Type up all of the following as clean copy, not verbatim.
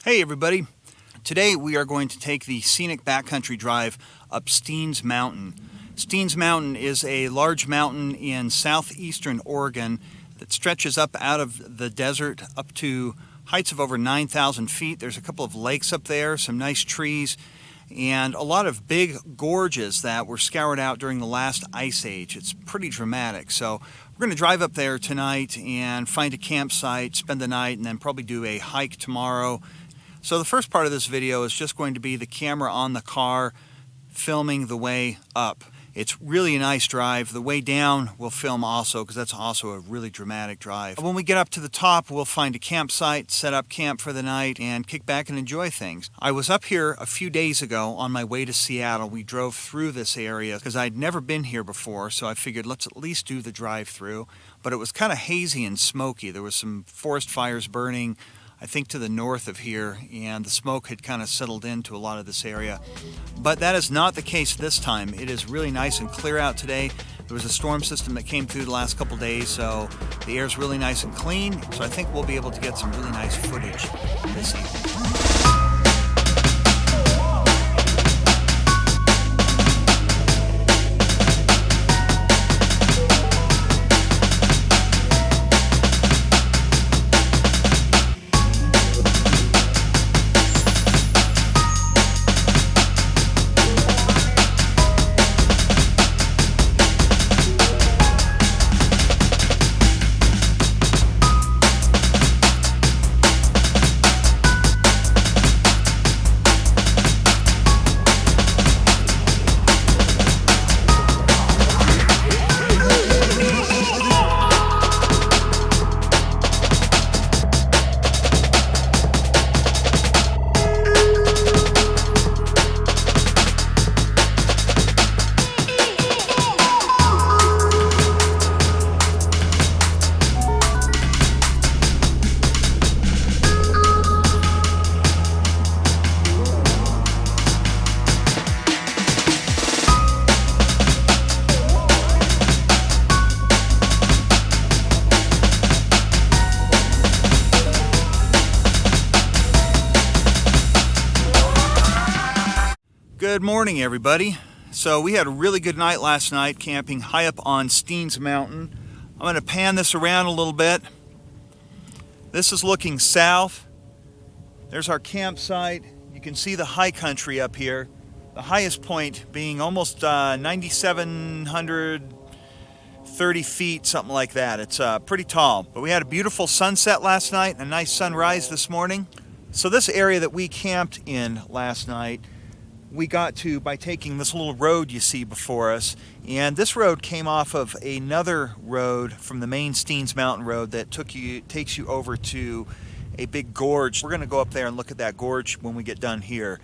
Hey everybody! Today we are going to take the scenic backcountry drive up Steens Mountain. Steens Mountain is a large mountain in southeastern Oregon that stretches up out of the desert up to heights of over 9,000 feet. There's a couple of lakes up there, some nice trees, and a lot of big gorges that were scoured out during the last ice age. It's pretty dramatic. So we're going to drive up there tonight and find a campsite, spend the night, and then probably do a hike tomorrow. So the first part of this video is just going to be the camera on the car filming the way up. It's really a nice drive. The way down we'll film also, because that's also a really dramatic drive. When we get up to the top, we'll find a campsite, set up camp for the night, and kick back and enjoy things. I was up here a few days ago on my way to Seattle. We drove through this area because I'd never been here before, so I figured let's at least do the drive through. But it was kind of hazy and smoky. There was some forest fires burning, I think, to the north of here, and the smoke had kind of settled into a lot of this area. But that is not the case this time. It is really nice and clear out today. There was a storm system that came through the last couple days, so the air is really nice and clean. So I think we'll be able to get some really nice footage this evening. Good morning, everybody. So we had a really good night last night camping high up on Steens Mountain. I'm going to pan this around a little bit. This is looking south. There's our campsite. You can see the high country up here. The highest point being almost 9,730 feet, something like that. It's pretty tall. But we had a beautiful sunset last night and a nice sunrise this morning. So this area that we camped in last night, we got to by taking this little road you see before us, and this road came off of another road from the main Steens Mountain road that takes you over to a big gorge. We're going to go up there and look at that gorge when we get done here.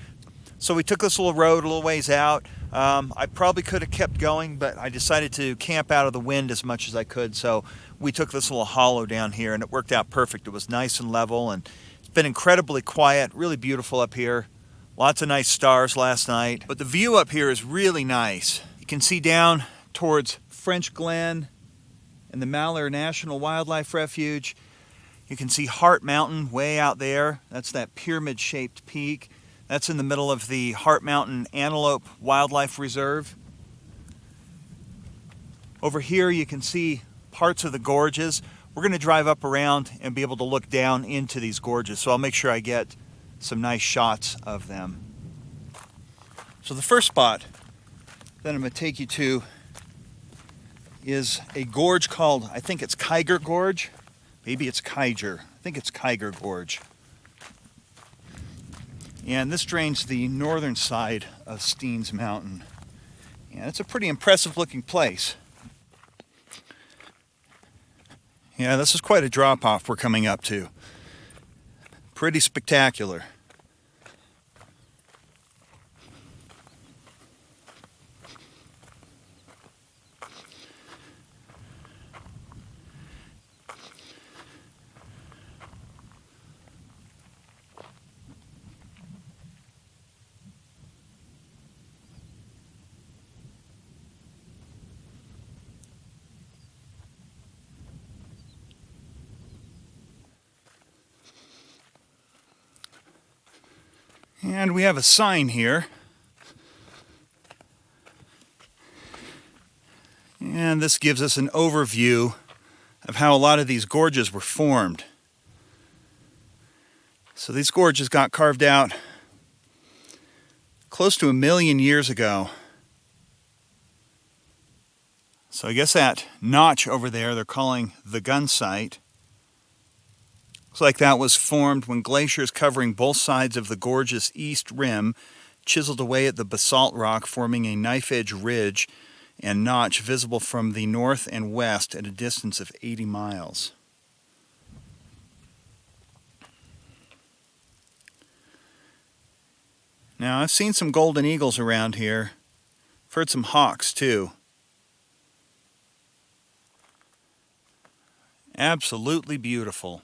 So we took this little road a little ways out. I probably could have kept going, but I decided to camp out of the wind as much as I could, so we took this little hollow down here, and it worked out perfect. It was nice and level, and it's been incredibly quiet, really beautiful up here. Lots of nice stars last night, but the view up here is really nice. You can see down towards French Glen and the Malheur National Wildlife Refuge. You can see Hart Mountain way out there. That's that pyramid-shaped peak. That's in the middle of the Hart Mountain Antelope Wildlife Reserve. Over here you can see parts of the gorges. We're going to drive up around and be able to look down into these gorges, so I'll make sure I get some nice shots of them. So the first spot that I'm going to take you to is a gorge called, I think it's Kiger Gorge. Maybe it's Kiger. I think it's Kiger Gorge. And this drains the northern side of Steens Mountain. And it's a pretty impressive looking place. Yeah, this is quite a drop off we're coming up to. Pretty spectacular. And we have a sign here. And this gives us an overview of how a lot of these gorges were formed. So these gorges got carved out close to 1 million years ago. So I guess that notch over there they're calling the gun site. Looks like that was formed when glaciers covering both sides of the gorge's east rim chiseled away at the basalt rock, forming a knife-edge ridge and notch visible from the north and west at a distance of 80 miles. Now, I've seen some golden eagles around here. I've heard some hawks too. Absolutely beautiful.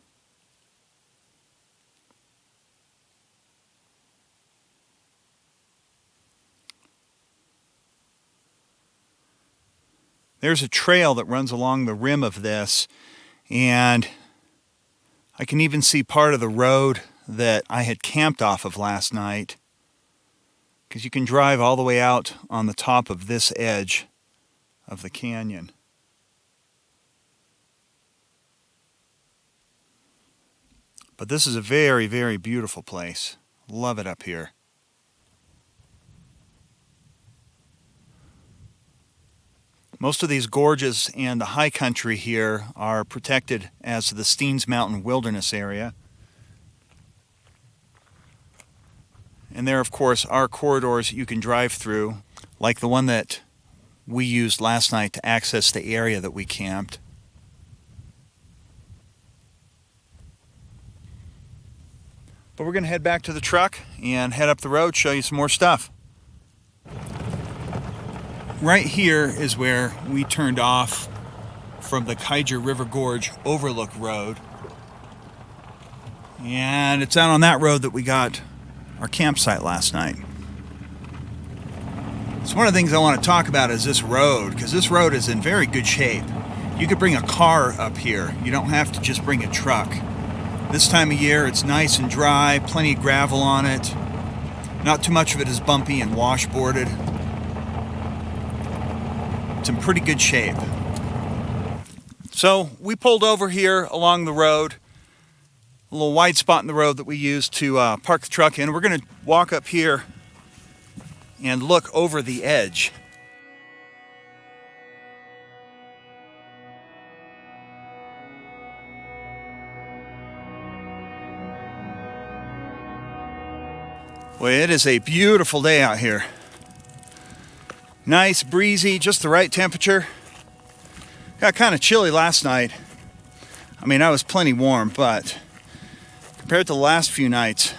There's a trail that runs along the rim of this, and I can even see part of the road that I had camped off of last night, because you can drive all the way out on the top of this edge of the canyon. But this is a very, very beautiful place. Love it up here. Most of these gorges and the high country here are protected as the Steens Mountain Wilderness Area. And there, of course, are corridors you can drive through, like the one that we used last night to access the area that we camped. But we're going to head back to the truck and head up the road, show you some more stuff. Right here is where we turned off from the Kiger River Gorge Overlook Road. And it's out on that road that we got our campsite last night. So one of the things I want to talk about is this road, because this road is in very good shape. You could bring a car up here. You don't have to just bring a truck. This time of year it's nice and dry, plenty of gravel on it. Not too much of it is bumpy and washboarded. It's in pretty good shape. So we pulled over here along the road, a little wide spot in the road that we used to park the truck in. We're going to walk up here and look over the edge. Well, it is a beautiful day out here. Nice, breezy, just the right temperature. Got kind of chilly last night. I mean, I was plenty warm, but compared to the last few nights,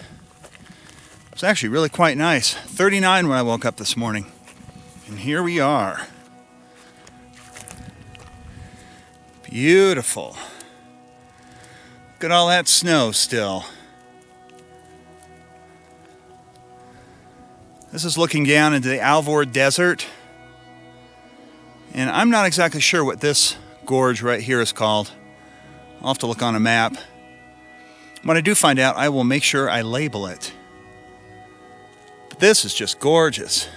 it's actually really quite nice. 39 when I woke up this morning. And here we are. Beautiful. Look at all that snow still. This is looking down into the Alvord Desert. And I'm not exactly sure what this gorge right here is called. I'll have to look on a map. When I do find out, I will make sure I label it. But this is just gorgeous.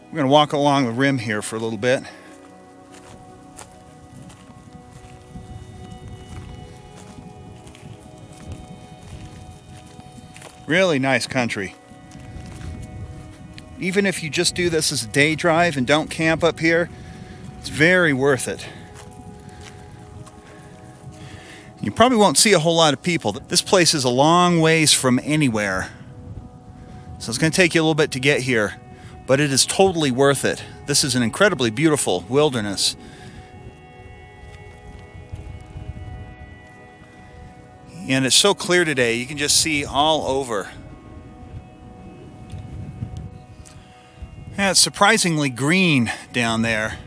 We're going to walk along the rim here for a little bit. Really nice country. Even if you just do this as a day drive and don't camp up here, it's very worth it. You probably won't see a whole lot of people. This place is a long ways from anywhere. So it's going to take you a little bit to get here, but it is totally worth it. This is an incredibly beautiful wilderness. And it's so clear today, you can just see all over. Yeah, it's surprisingly green down there.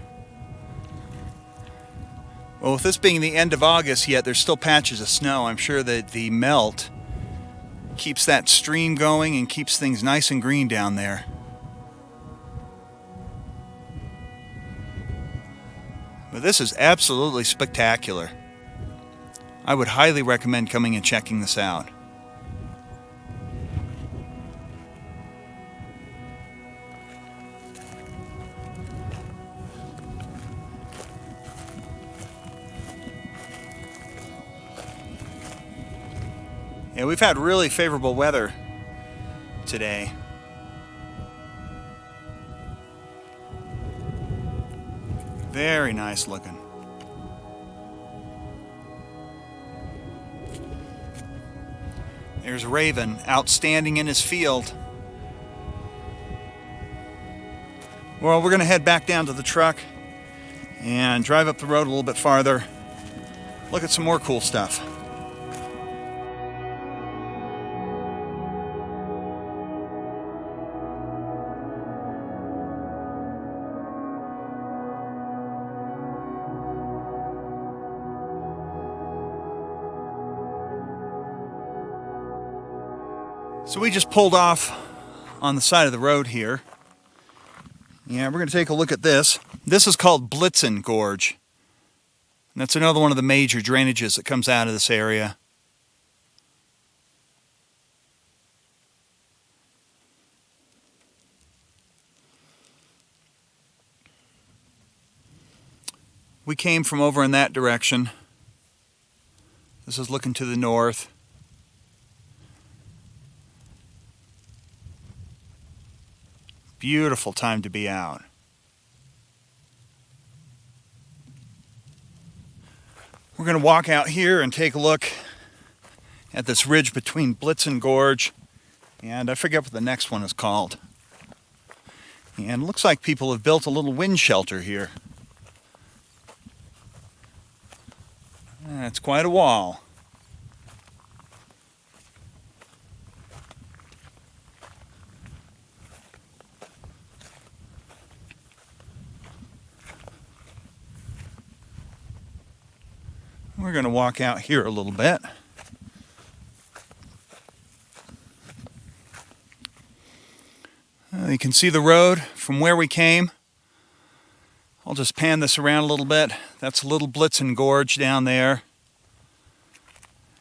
Well, with this being the end of August, yet there's still patches of snow. I'm sure that the melt keeps that stream going and keeps things nice and green down there. But this is absolutely spectacular. I would highly recommend coming and checking this out. Yeah, we've had really favorable weather today. Very nice looking. There's Raven outstanding in his field. Well, we're going to head back down to the truck and drive up the road a little bit farther. Look at some more cool stuff. So we just pulled off on the side of the road here. Yeah, we're going to take a look at this. This is called Blitzen Gorge. And that's another one of the major drainages that comes out of this area. We came from over in that direction. This is looking to the north. Beautiful time to be out. We're going to walk out here and take a look at this ridge between Blitzen Gorge and I forget what the next one is called. And it looks like people have built a little wind shelter here. That's quite a wall. We're going to walk out here a little bit. You can see the road from where we came. I'll just pan this around a little bit. That's a little Blitzen Gorge down there.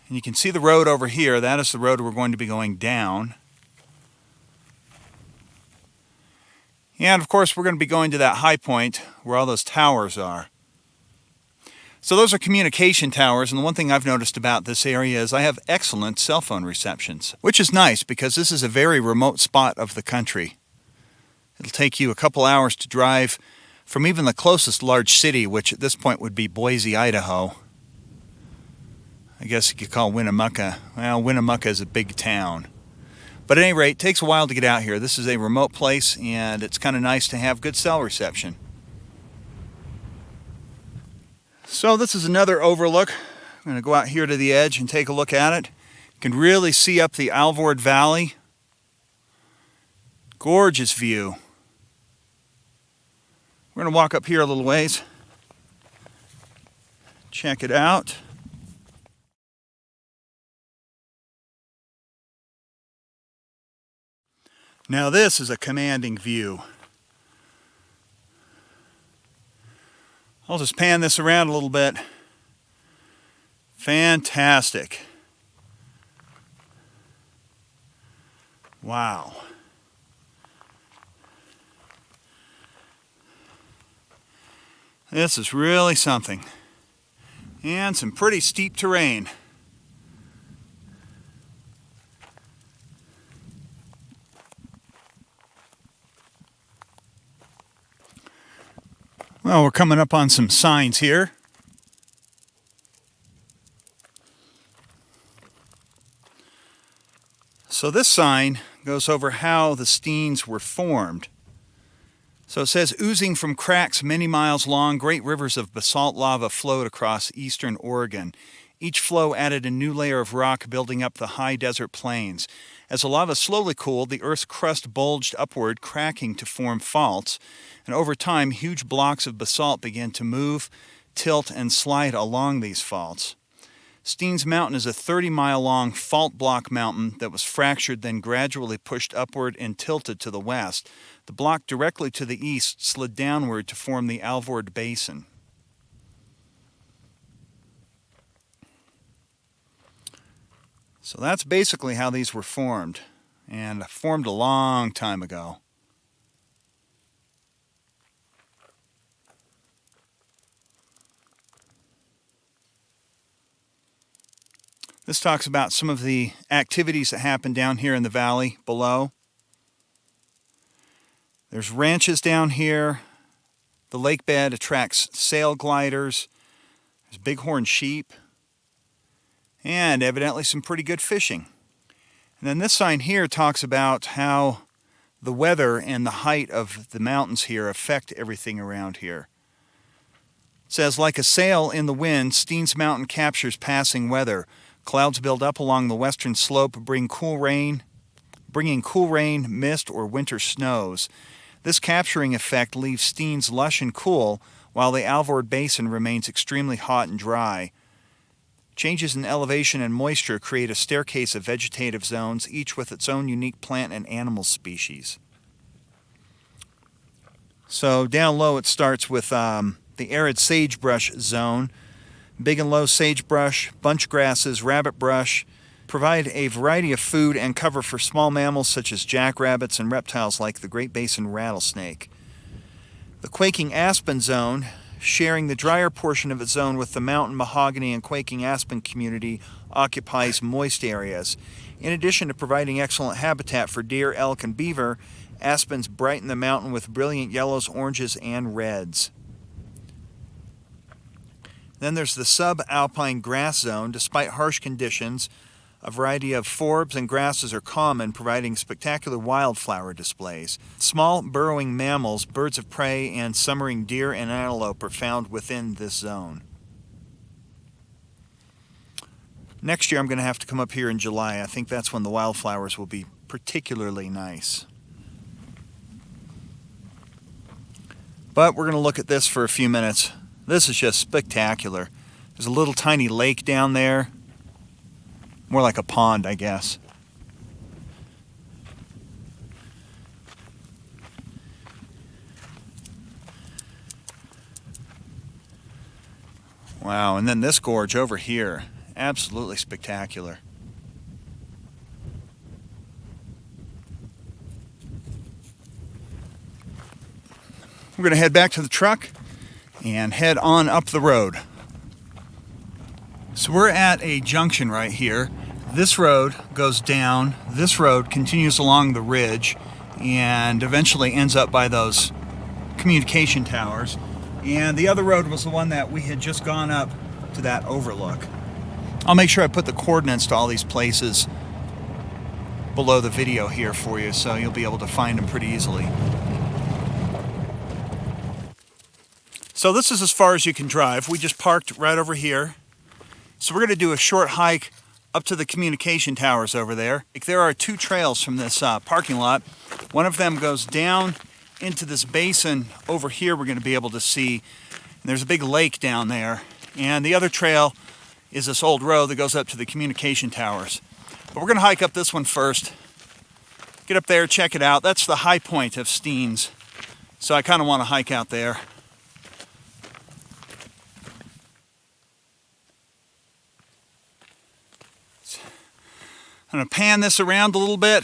And you can see the road over here. That is the road we're going to be going down. And of course we're going to be going to that high point where all those towers are. So those are communication towers, and the one thing I've noticed about this area is I have excellent cell phone receptions, which is nice because this is a very remote spot of the country. It'll take you a couple hours to drive from even the closest large city, which at this point would be Boise, Idaho. I guess you could call Winnemucca. Well, Winnemucca is a big town. But at any rate, it takes a while to get out here. This is a remote place, and it's kind of nice to have good cell reception. So this is another overlook. I'm going to go out here to the edge and take a look at it. You can really see up the Alvord Valley. Gorgeous view. We're going to walk up here a little ways. Check it out. Now this is a commanding view. I'll just pan this around a little bit. Fantastic. Wow. This is really something. And some pretty steep terrain. Well, we're coming up on some signs here. So this sign goes over how the Steens were formed. So it says, oozing from cracks many miles long, great rivers of basalt lava flowed across eastern Oregon. Each flow added a new layer of rock, building up the high desert plains. As the lava slowly cooled, the Earth's crust bulged upward, cracking to form faults. And over time, huge blocks of basalt began to move, tilt, and slide along these faults. Steens Mountain is a 30-mile-long fault block mountain that was fractured, then gradually pushed upward and tilted to the west. The block directly to the east slid downward to form the Alvord Basin. So that's basically how these were formed, and formed a long time ago. This talks about some of the activities that happen down here in the valley below. There's ranches down here. The lake bed attracts sail gliders. There's bighorn sheep. And evidently some pretty good fishing. And then this sign here talks about how the weather and the height of the mountains here affect everything around here. It says, like a sail in the wind, Steens Mountain captures passing weather. Clouds build up along the western slope, bringing cool rain, mist, or winter snows. This capturing effect leaves Steens lush and cool, while the Alvord Basin remains extremely hot and dry. Changes in elevation and moisture create a staircase of vegetative zones, each with its own unique plant and animal species. So down low it starts with the arid sagebrush zone. Big and low sagebrush, bunch grasses, rabbit brush provide a variety of food and cover for small mammals such as jackrabbits and reptiles like the Great Basin rattlesnake. The quaking aspen zone, sharing the drier portion of its zone with the mountain mahogany and quaking aspen community, occupies moist areas. In addition to providing excellent habitat for deer, elk, and beaver, aspens brighten the mountain with brilliant yellows, oranges, and reds. Then there's the subalpine grass zone. Despite harsh conditions, a variety of forbs and grasses are common, providing spectacular wildflower displays. Small burrowing mammals, birds of prey, and summering deer and antelope are found within this zone. Next year I'm going to have to come up here in July. I think that's when the wildflowers will be particularly nice. But we're going to look at this for a few minutes. This is just spectacular. There's a little tiny lake down there. More like a pond, I guess. Wow, and then this gorge over here. Absolutely spectacular. We're going to head back to the truck and head on up the road. So we're at a junction right here. This road goes down, this road continues along the ridge, and eventually ends up by those communication towers. And the other road was the one that we had just gone up to that overlook. I'll make sure I put the coordinates to all these places below the video here for you, so you'll be able to find them pretty easily. So this is as far as you can drive. We just parked right over here. So we're going to do a short hike up to the communication towers over there. There are two trails from this parking lot. One of them goes down into this basin over here we're going to be able to see. And there's a big lake down there. And the other trail is this old road that goes up to the communication towers. But we're going to hike up this one first. Get up there, check it out. That's the high point of Steens. So I kind of want to hike out there. I'm going to pan this around a little bit.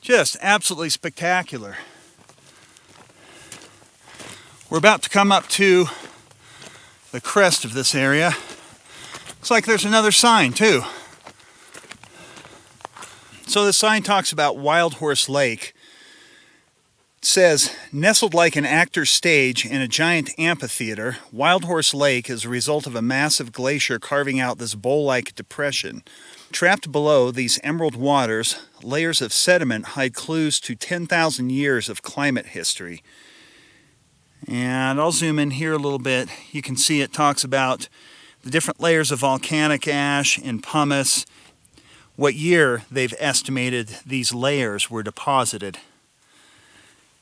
Just absolutely spectacular. We're about to come up to the crest of this area. Looks like there's another sign too. So the sign talks about Wild Horse Lake. It says, nestled like an actor's stage in a giant amphitheater, Wild Horse Lake is a result of a massive glacier carving out this bowl-like depression. Trapped below these emerald waters, layers of sediment hide clues to 10,000 years of climate history. And I'll zoom in here a little bit. You can see it talks about the different layers of volcanic ash and pumice, what year they've estimated these layers were deposited.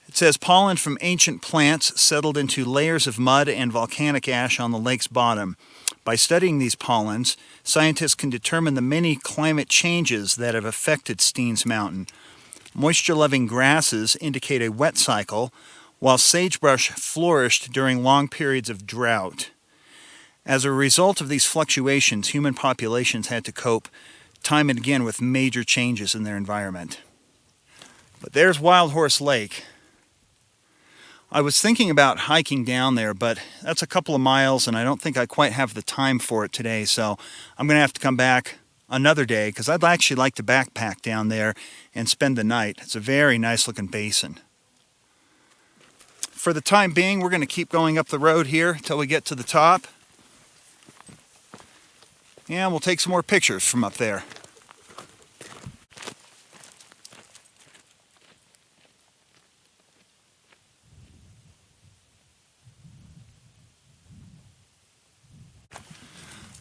It says pollen from ancient plants settled into layers of mud and volcanic ash on the lake's bottom. By studying these pollens, scientists can determine the many climate changes that have affected Steens Mountain. Moisture-loving grasses indicate a wet cycle, while sagebrush flourished during long periods of drought. As a result of these fluctuations, human populations had to cope time and again with major changes in their environment. But there's Wild Horse Lake. I was thinking about hiking down there, but that's a couple of miles and I don't think I quite have the time for it today, so I'm going to have to come back another day because I'd actually like to backpack down there and spend the night. It's a very nice looking basin. For the time being, we're going to keep going up the road here until we get to the top. And we'll take some more pictures from up there.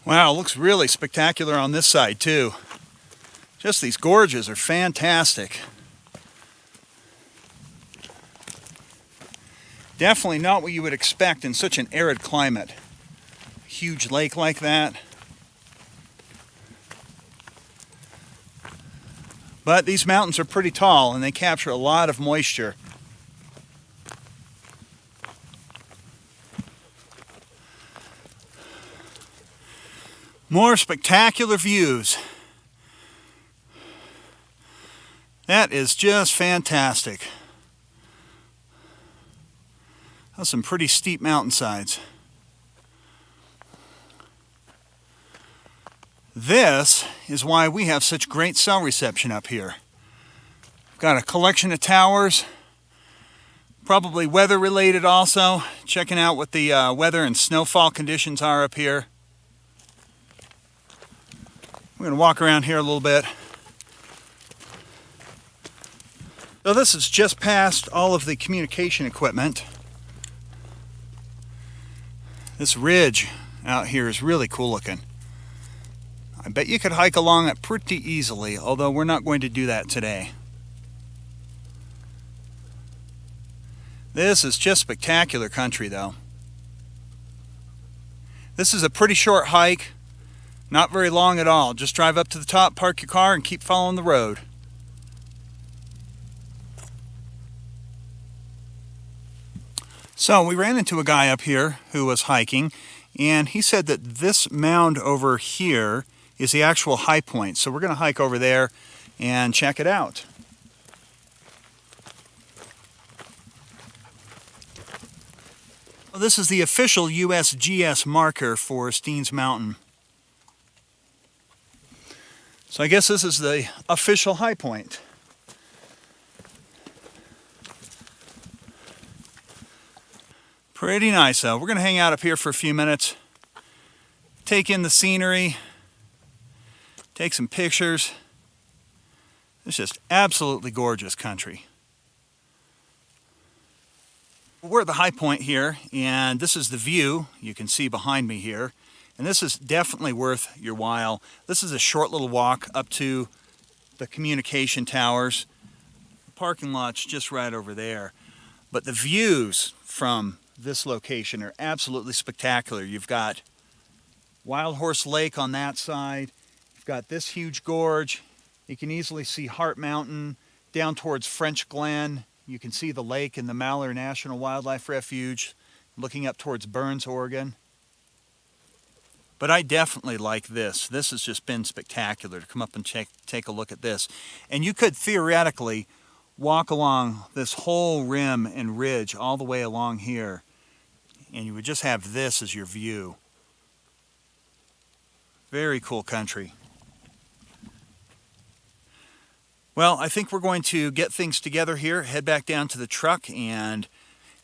Wow, it looks really spectacular on this side too. Just these gorges are fantastic. Definitely not what you would expect in such an arid climate. A huge lake like that. But these mountains are pretty tall and they capture a lot of moisture. More spectacular views. That is just fantastic. That's some pretty steep mountainsides. This is why we have such great cell reception up here. We've got a collection of towers, probably weather related also, checking out what the weather and snowfall conditions are up here. We're going to walk around here a little bit. So this is just past all of the communication equipment. This ridge out here is really cool looking. I bet you could hike along it pretty easily, although we're not going to do that today. This is just spectacular country though. This is a pretty short hike, not very long at all. Just drive up to the top, park your car, and keep following the road. So we ran into a guy up here who was hiking, and he said that this mound over here is the actual high point. So we're going to hike over there and check it out. Well, this is the official USGS marker for Steens Mountain. So I guess this is the official high point. Pretty nice though. We're going to hang out up here for a few minutes, take in the scenery, take some pictures. It's just absolutely gorgeous country. We're at the high point here, and this is the view you can see behind me here. And this is definitely worth your while. This is a short little walk up to the communication towers. The parking lot's just right over there. But the views from this location are absolutely spectacular. You've got Wild Horse Lake on that side. You've got this huge gorge. You can easily see Hart Mountain down towards French Glen. You can see the lake in the Malheur National Wildlife Refuge, looking up towards Burns, Oregon. But I definitely like this. This has just been spectacular to come up and take a look at this. And you could theoretically walk along this whole rim and ridge all the way along here, and you would just have this as your view. Very cool country. Well, I think we're going to get things together here, head back down to the truck, and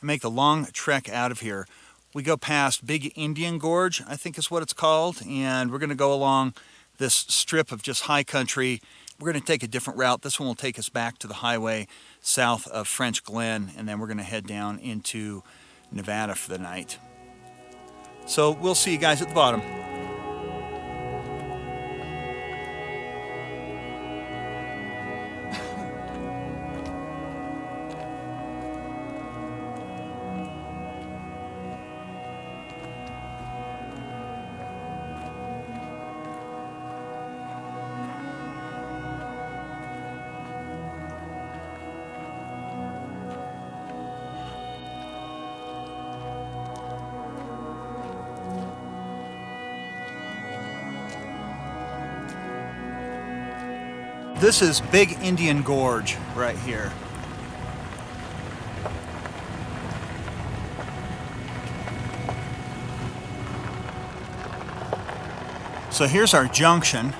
make the long trek out of here. We go past Big Indian Gorge, I think is what it's called, and we're going to go along this strip of just high country. We're going to take a different route. This one will take us back to the highway south of French Glen, and then we're going to head down into Nevada for the night. So we'll see you guys at the bottom. This is Big Indian Gorge right here. So here's our junction.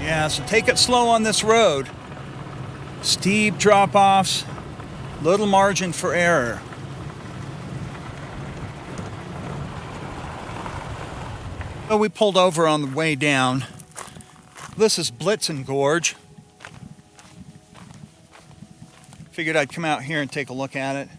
Yeah, so take it slow on this road. Steep drop-offs, little margin for error. So we pulled over on the way down. This is Blitzen Gorge. Figured I'd come out here and take a look at it.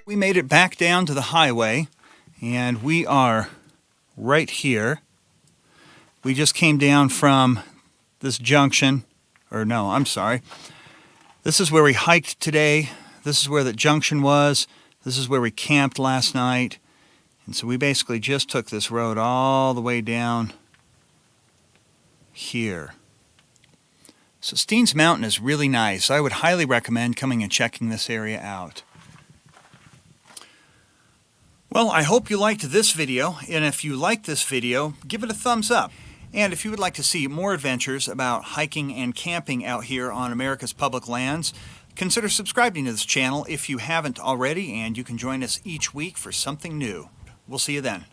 We made it back down to the highway, and we are right here. We just came down from this junction, or no, I'm sorry. This is where we hiked today. This is where the junction was. This is where we camped last night. And so we basically just took this road all the way down here. So Steens Mountain is really nice. I would highly recommend coming and checking this area out. Well, I hope you liked this video, and if you liked this video, give it a thumbs up. And if you would like to see more adventures about hiking and camping out here on America's public lands, consider subscribing to this channel if you haven't already, and you can join us each week for something new. We'll see you then.